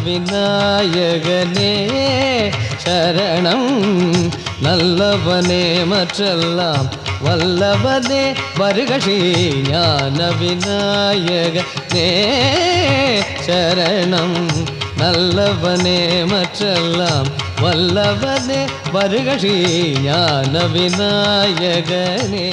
விநாயகனே சரணம் நல்லவனே மற்றெல்லாம் வல்லவனே வருக ஸ்ரீ ஞான விநாயகனே சரணம் நல்லவனே மற்றெல்லாம் வல்லவனே வருக ஸ்ரீ ஞான விநாயகனே.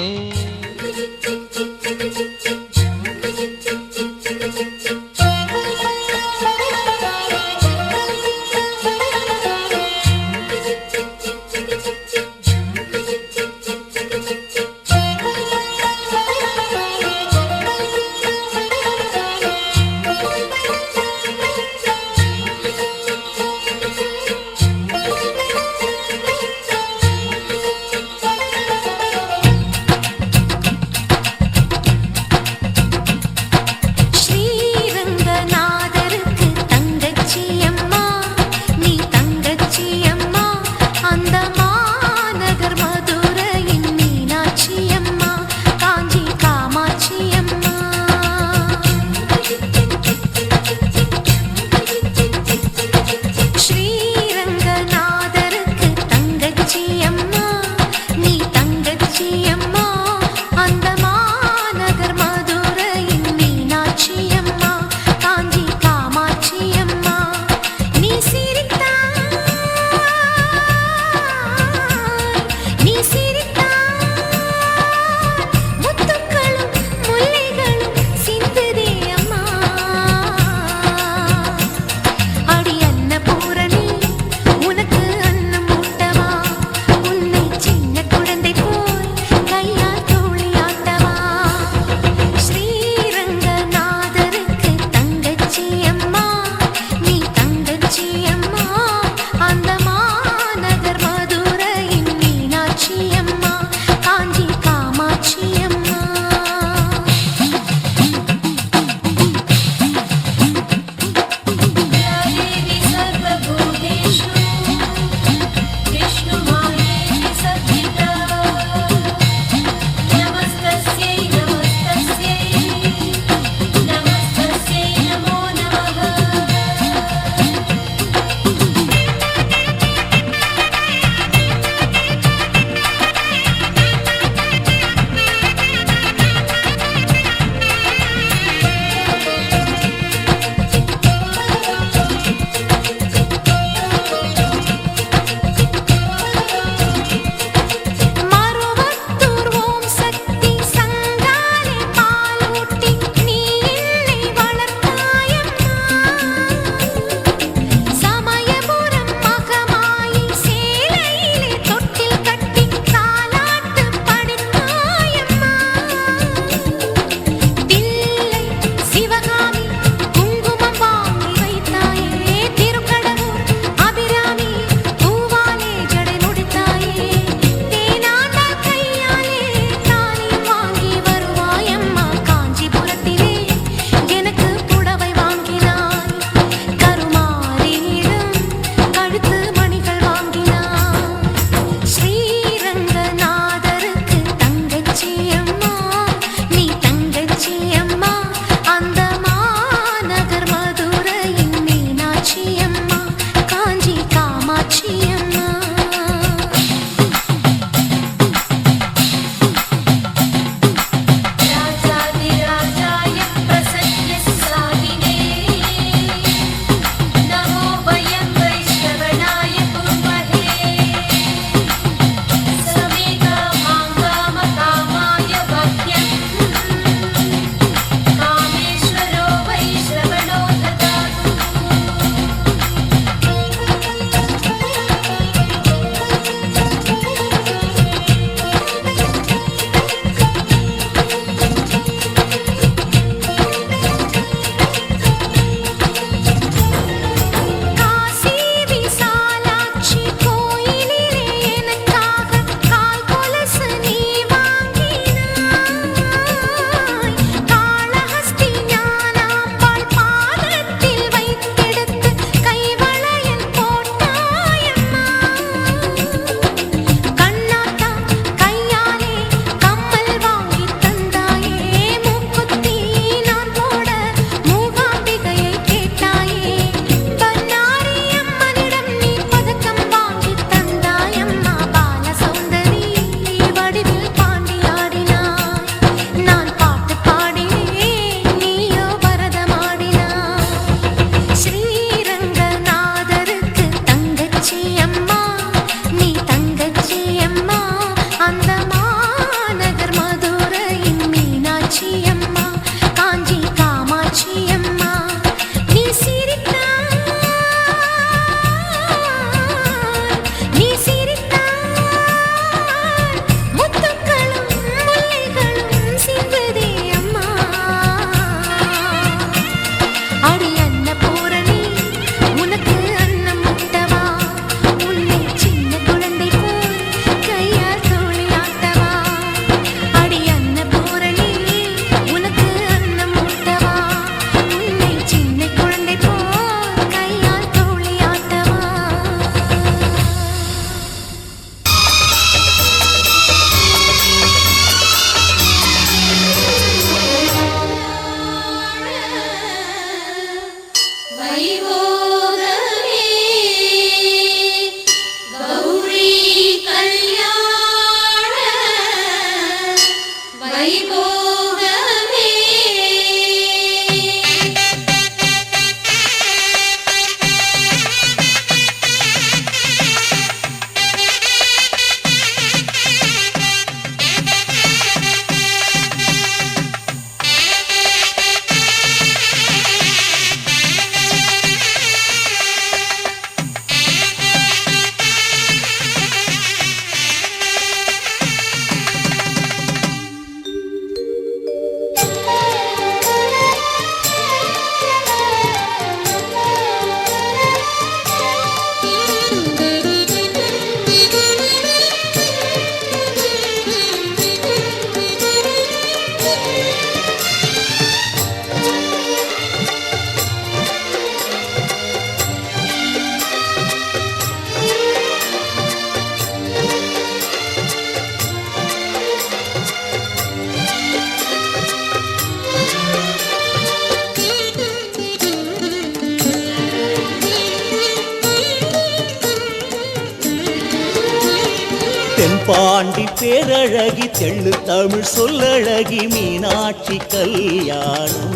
பாண்டி பேரழகி தெள்ளு தமிழ் சொல்லழகி மீனாட்சி கல்யாணம்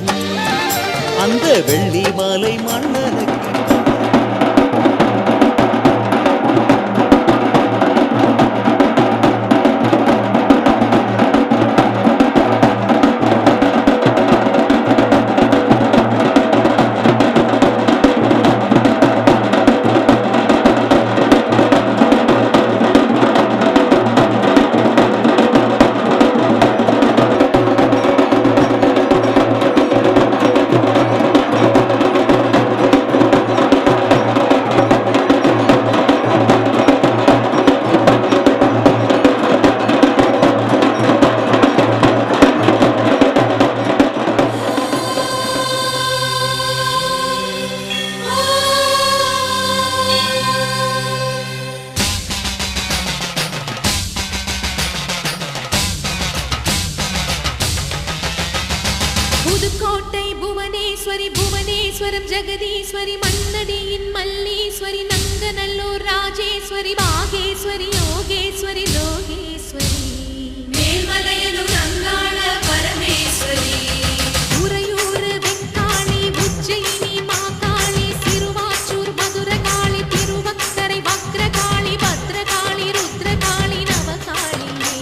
அந்த வெள்ளிமலை மன்னனுக்கு புதுக்கோட்டை புவனேஸ்வரி புவனேஸ்வரம் ஜெகதீஸ்வரி மன்னடியின் மல்லீஸ்வரி நங்கநல்லூர் ராஜேஸ்வரி பாகேஸ்வரி யோகேஸ்வரி லோகேஸ்வரி மேல்மலையனூர் அங்காள பரமேஸ்வரி உறையூர் வெக்காளி உஜ்ஜயினி மாகாளி சிறுவாச்சூர் மதுரகாளி திருவக்கரை வக்ரகாளி பத்ரகாளி ருத்ரகாளி நவகாளியே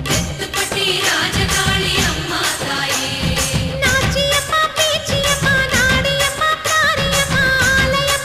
தெத்துப்பட்டி ராஜகாளி அம்மா தாயே நாச்சியம்மா பேச்சியம்மா நாடியம்மா காரியம்மா ஆலயம்மா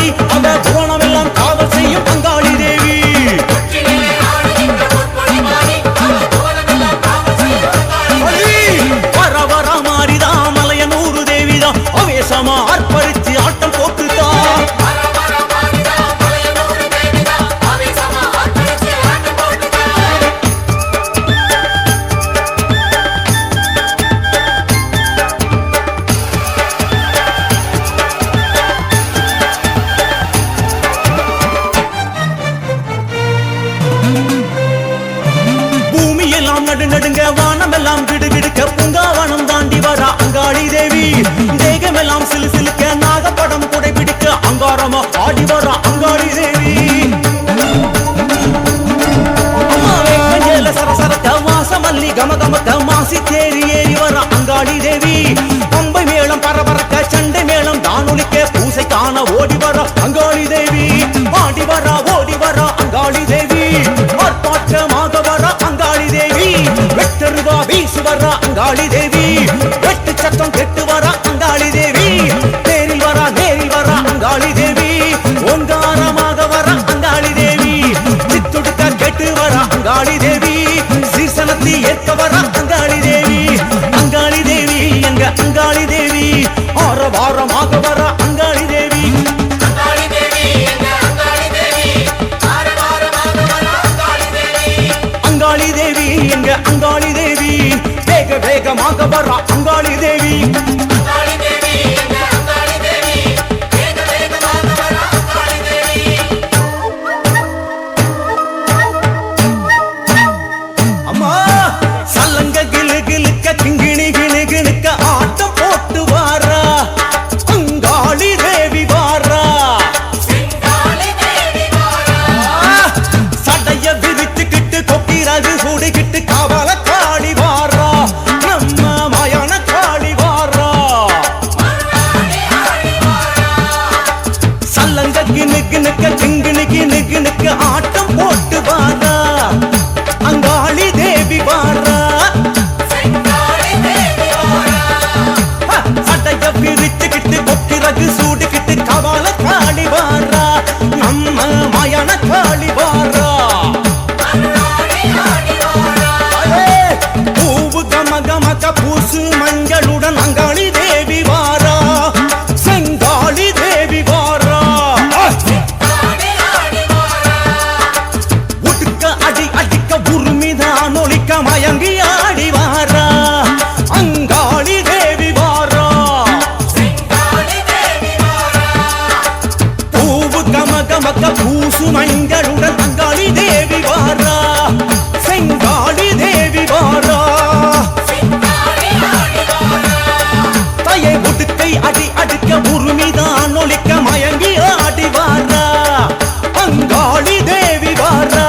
மாறி அவ புவனமெல்லாம் காவல் செய்யும் அங்காளி தேவி வர வர மாறிதான் மலையனூறு தேவிதான் அவேசமா அர்ப்பரிச்சு ஆட்டம் போட்டுதான் நடுங்க வானமெல்லாம் கிடுகிடுக்க பூங்காவனம் தாண்டி வர அங்காளி தேவி தேகமெல்லாம் சிலு சிலுக்க நாகப்படம் குடைபிடிக்க அங்காரமா ஆடி வர அங்காளி தேவி சரசரத்த வாசமல்லி கமகமக்க மாசி தேரி ஏறி வர அங்காளி தேவி பம்பை மேளம் பரபரக்க சண்டை மேளம் தானொலிக்க பூசை காண ஓடி வர அங்காளி தேவி ஆடி வர ஓடி வர அங்காளி தேவி ஆர்ப்பாட்டமாக வர அங்காளி தேவி வெட்டருவா வீசு வர அங்காளி தேவி வெட்டு சத்தம் கெட்டு வர அங்காளி தேவி நேரில் வர அங்காளி தேவி ஓங்காரமாக வர அங்காளி தேவி சித்துடுக்க கெட்டு வர அங்காளி தேவி சீசனத்தை ஏற்க வர அங்காளி தேவி எங்க அங்காளி தேவி ஆரவாரமாக வர அங்காளி தேவி அங்காளி தேவி எங்க அங்காளி தேவி வேக வேகமாக வர அங்காளி தேவி அம்மா சல்லங்க கிளு கிளுக்க கிங்கிணி கிணு கிணுக்க ஆட்டம் போட்டு வாரா அங்காளி தேவி வாரா சடைய விரித்துக்கிட்டு கொப்பிரகு சூடிக்கிட்டு காவல காளி வாரா நம்ம மயான காளி வாரா சல்லங்க கிணு கிணுக்க கிங்கிணி கிணு கிணுக்க ஆட்டம் போட்டு வாரா அங்காளி தேவி வாரா சடைய பிரிச்சுக்கிட்டு கொப்பிரகு சூடிக்கிட்டு காவல காளி வாரா நம்ம மயான காளி வாரா பூவு கமகமக பூசு மஞ்சளுடன் அங்காளி தேவி வாரா செங்காளி தேவி வாரா உடுக்க அடி அடிக்க உருமிதான் ஒலிக்க மயங்கி ஆடி வாரா அங்காளி தேவி வாரா பூவு கமகமக பூசு மஞ்சளுடன் அங்காளி தேவி வாரா செங்காளி தேவி வாரா தையை உடுக்கை அடி அடிக்க உருமிதான் ஒலிக்க மயங்கி ஆடி வாரா அங்காளி தேவி வாரா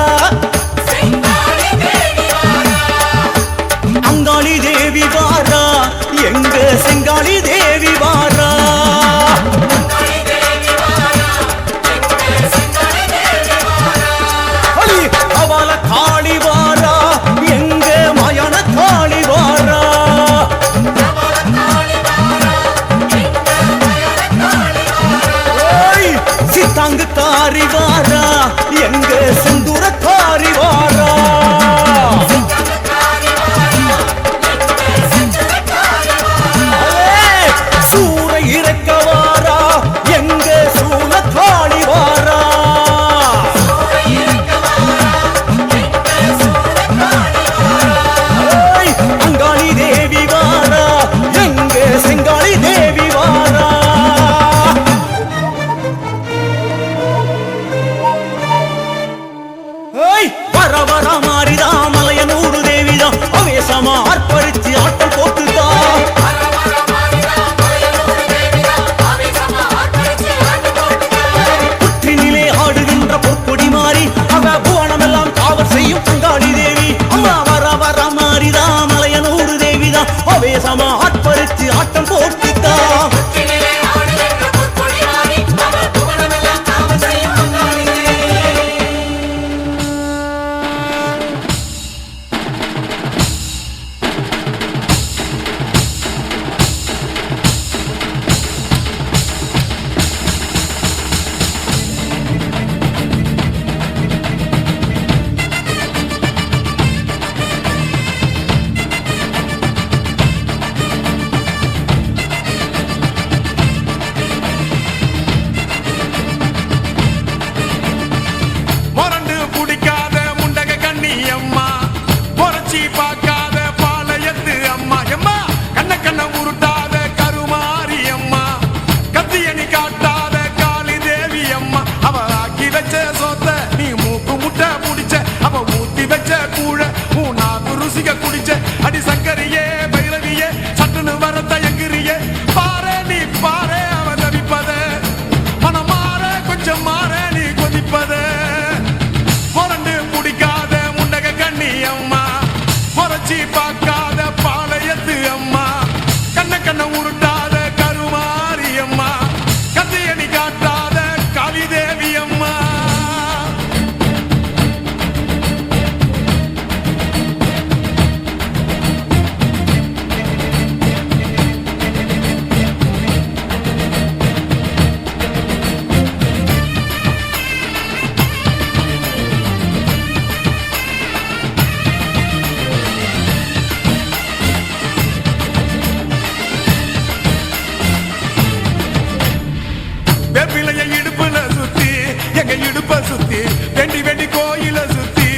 அங்காளி தேவி வாரா எங்க செங்காளி தேவி வாரா அவள காளி வாரா எங்க மயான காளி வாரா சித்தாங்கு காரி வாரா எங்க செந்தூர காரி வாரா சூர இறக்க வாரா எங்க சூல காளி வாரா அங்காளி தேவி வாரா எங்க செங்காளி தேவி வாரா வர பார்க்காத பாளையத்து அம்மா கண்ண கண்ண உருட்டாத கருமாரி அம்மா கதையணி காட்டாத காளிதேவி அம்மா வெப்பிலைய இடுப்புல சுத்தி எங்க இடுப்ப சுத்தி வெண்டி வெண்டி கோயில சுத்தி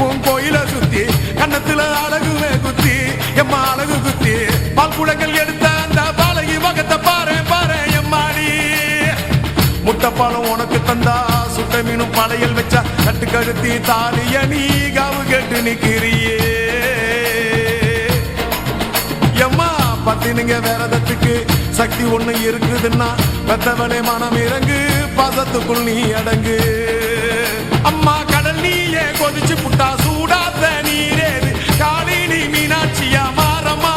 உன் கோயில சுத்தி கண்ணத்துல அழகுவே குத்தி எம்மா அழகு குத்தி பால் குடங்கள் எடுத்த அந்த பாலகி வகத்தை பாரு பாரு எம்மாடி முட்டைப்பாலம் உனக்கு தந்தா சுட்ட மீனும் படையல் வச்சா கட்டு கழுத்தி தாலிய நீ காவு கேட்டு நிக்கிறியே எம்மா பத்தினுங்க வேறதத்துக்கு சக்தி ஒண்ணு இருக்குதுன்னா பெத்தவளே மனம் இறங்கு பாசத்துக்குள் நீ அடங்கு அம்மா கடல் நீயே கொதிச்சு புட்டா சூடாத்த நீரேது காளினி மீனாட்சியா மாறம்மா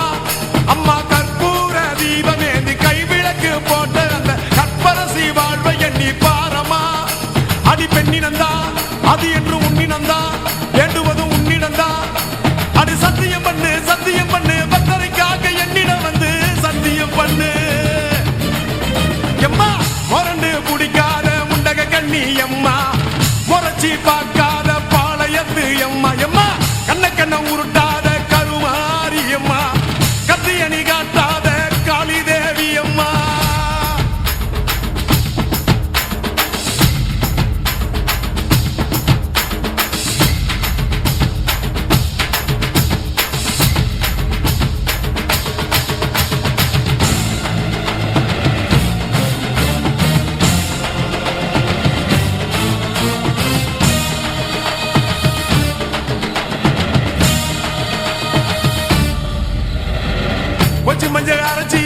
அம்மா கற்பூர தீபமேந்தி கைவிளக்கு போட்ட அந்த கற்பரசி வாழ்வை எண்ணி பாரம்மா அடி பெண்ணினந்தா அது என்று உன்னினந்தா வேண்டுவதும் உன்னிடந்தா அடி சத்தியம் பண்ணு பத்தரைக்காக என்னிடம் வந்து சத்தியம் பண்ணு எம்மா முரண்டு குடிக்காத முண்டக கண்ணி எம்மா முறைச்சி பார்க்காத பாளையத்து எம்மா எம்மா கண்ண கண்ண உருட்டாத கருமாரி எம்மா கத்தியணி காட்டாத காளிதேவி அம்மா வச்சு மஞ்சள் அரைச்சி